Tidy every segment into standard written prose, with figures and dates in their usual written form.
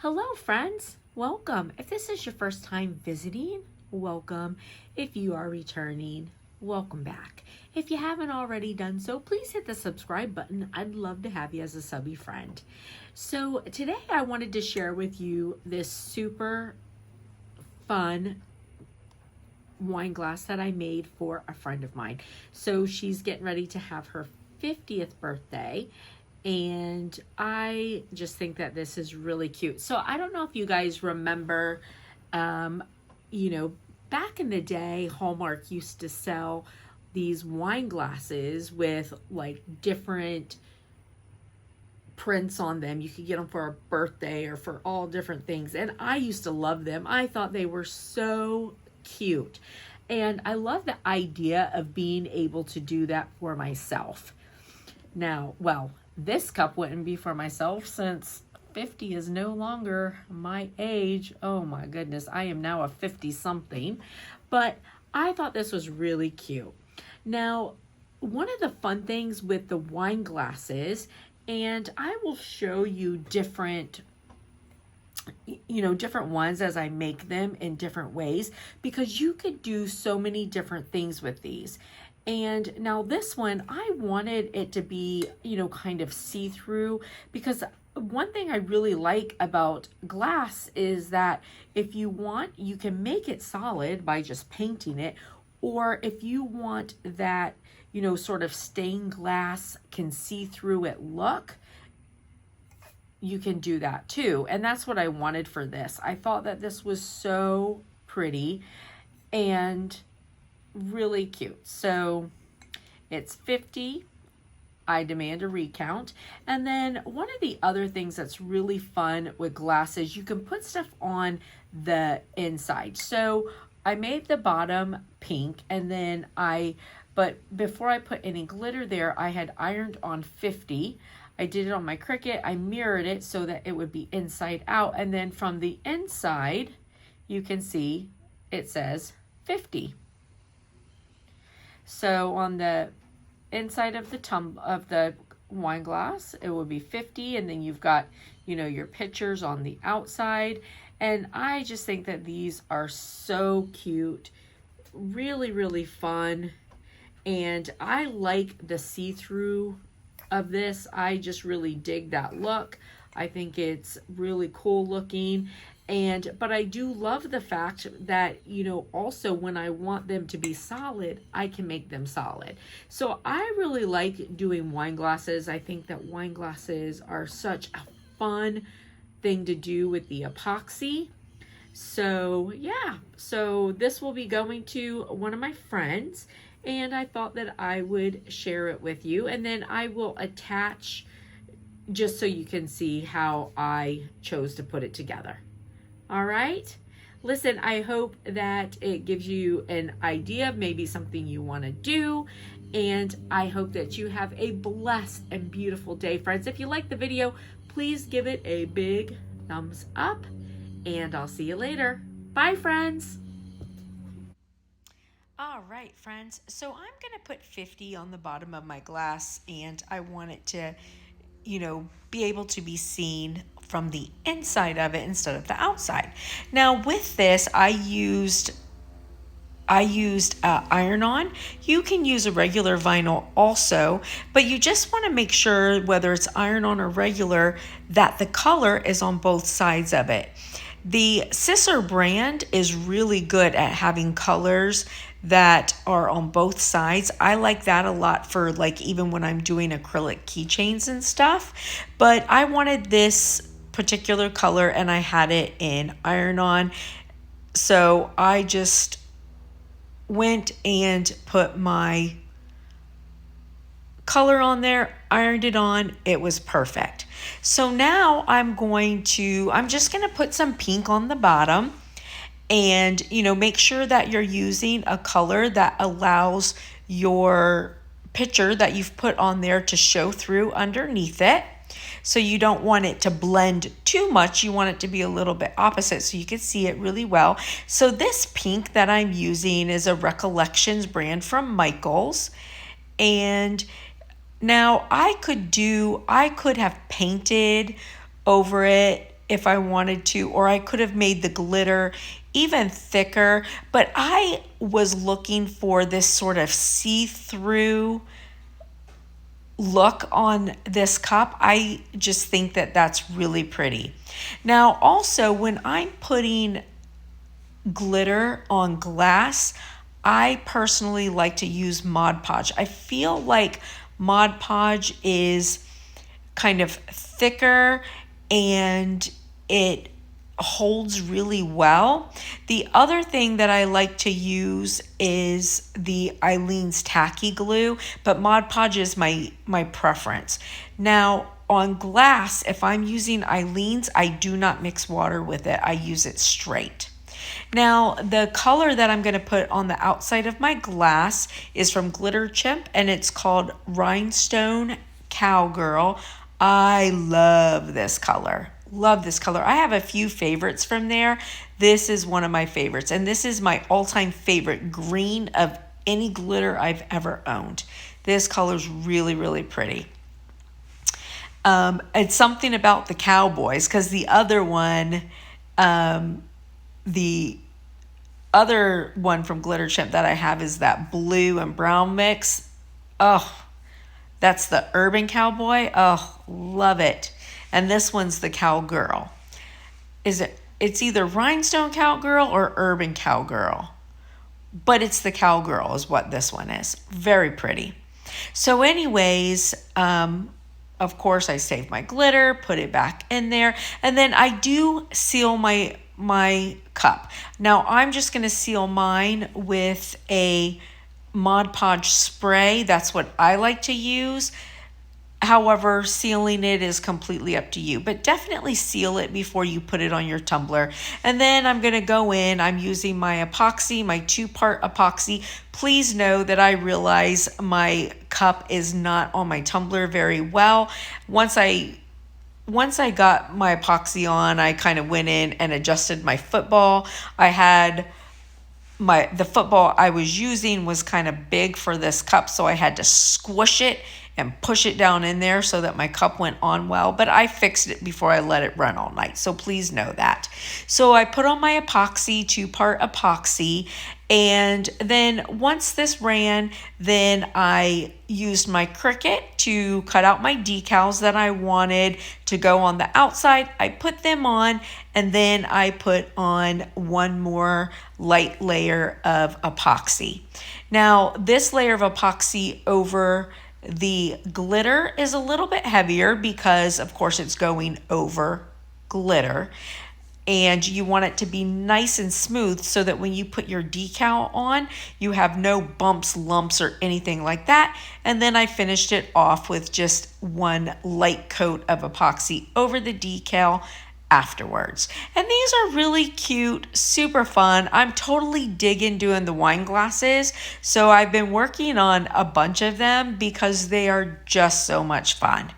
Hello, friends. Welcome. If this is your first time visiting, welcome. If you are returning, welcome back. If you haven't already done so, please hit the subscribe button. I'd love to have you as a subby friend. So today I wanted to share with you this super fun wine glass that I made for a friend of mine. So she's getting ready to have her 50th birthday, and I just think that this is really cute. So I don't know if you guys remember, back in the day, Hallmark used to sell these wine glasses with like different prints on them. You could get them for a birthday or for all different things. And I used to love them. I thought they were so cute. And I love the idea of being able to do that for myself. Now, well, this cup wouldn't be for myself since 50 is no longer my age. Oh my goodness, I am now a 50 something. But I thought this was really cute. Now, one of the fun things with the wine glasses, and I will show you different ones as I make them in different ways, because you could do so many different things with these. And now this one, I wanted it to be, kind of see-through, because one thing I really like about glass is that if you want, you can make it solid by just painting it, or if you want that, sort of stained glass can see through it look, you can do that too. And that's what I wanted for this. I thought that this was so pretty and really cute. So it's 50. I demand a recount. And then one of the other things that's really fun with glasses, you can put stuff on the inside. So I made the bottom pink, and then but before I put any glitter there, I had ironed on 50. I did it on my Cricut. I mirrored it so that it would be inside out. And then from the inside, you can see it says 50. So on the inside of the wine glass, it will be 50. And then you've got, your pictures on the outside. And I just think that these are so cute. Really, really fun. And I like the see-through of this. I just really dig that look. I think it's really cool looking. But I do love the fact that, also when I want them to be solid, I can make them solid. So I really like doing wine glasses. I think that wine glasses are such a fun thing to do with the epoxy. So yeah, so this will be going to one of my friends, and I thought that I would share it with you. And then I will attach just so you can see how I chose to put it together. All right. Listen, I hope that it gives you an idea of maybe something you want to do. And I hope that you have a blessed and beautiful day, friends. If you like the video, please give it a big thumbs up. And I'll see you later. Bye, friends. All right, friends. So I'm going to put 50 on the bottom of my glass, and I want it to, be able to be seen from the inside of it instead of the outside. Now with this, I used iron-on. You can use a regular vinyl also, but you just want to make sure, whether it's iron-on or regular, that the color is on both sides of it. The Scissor brand is really good at having colors that are on both sides. I like that a lot for even when I'm doing acrylic keychains and stuff. But I wanted this particular color, and I had it in iron-on. So I just went and put my color on there, ironed it on. It was perfect. So now I'm just going to put some pink on the bottom, and make sure that you're using a color that allows your picture that you've put on there to show through underneath it. So you don't want it to blend too much. You want it to be a little bit opposite so you can see it really well. So this pink that I'm using is a Recollections brand from Michaels. And now I could have painted over it if I wanted to, or I could have made the glitter even thicker, but I was looking for this sort of see-through look on this cup. I just think that that's really pretty. Now, also, when I'm putting glitter on glass, I personally like to use Mod Podge. I feel like Mod Podge is kind of thicker and it holds really well. The other thing that I like to use is the Eileen's Tacky Glue, but Mod Podge is my preference. Now, on glass, if I'm using Eileen's, I do not mix water with it. I use it straight. Now, the color that I'm going to put on the outside of my glass is from Glitter Chimp, and it's called Rhinestone Cowgirl. I love this color. Love this color. I have a few favorites from there. This is one of my favorites, and this is my all-time favorite green of any glitter I've ever owned. This color's really, really pretty. It's something about the cowboys, because the other one from Glitter Chimp that I have is that blue and brown mix. Oh, that's the Urban Cowboy. Oh, love it. And this one's the Cowgirl. It's either Rhinestone Cowgirl or Urban Cowgirl. But it's the Cowgirl is what this one is. Very pretty. So anyways, of course I saved my glitter, put it back in there, and then I do seal my cup. Now I'm just going to seal mine with a Mod Podge spray. That's what I like to use. However, sealing it is completely up to you, but definitely seal it before you put it on your tumbler. And then I'm going to go in, I'm using my epoxy, my 2-part epoxy. Please know that I realize my cup is not on my tumbler very well. Once I got my epoxy on, I kind of went in and adjusted my football. The football I was using was kind of big for this cup, so I had to squish it and push it down in there so that my cup went on well, but I fixed it before I let it run all night, so please know that. So I put on my epoxy, 2-part epoxy, and then once this ran, then I used my Cricut to cut out my decals that I wanted to go on the outside. I put them on, and then I put on one more light layer of epoxy. Now, this layer of epoxy over the glitter is a little bit heavier because, of course, it's going over glitter. And you want it to be nice and smooth so that when you put your decal on, you have no bumps, lumps, or anything like that. And then I finished it off with just one light coat of epoxy over the decal afterwards. And these are really cute, super fun. I'm totally digging doing the wine glasses. So I've been working on a bunch of them because they are just so much fun.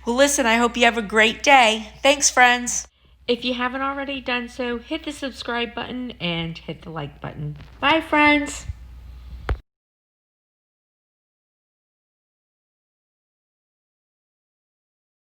Well, listen, I hope you have a great day. Thanks, friends. If you haven't already done so, hit the subscribe button and hit the like button. Bye, friends.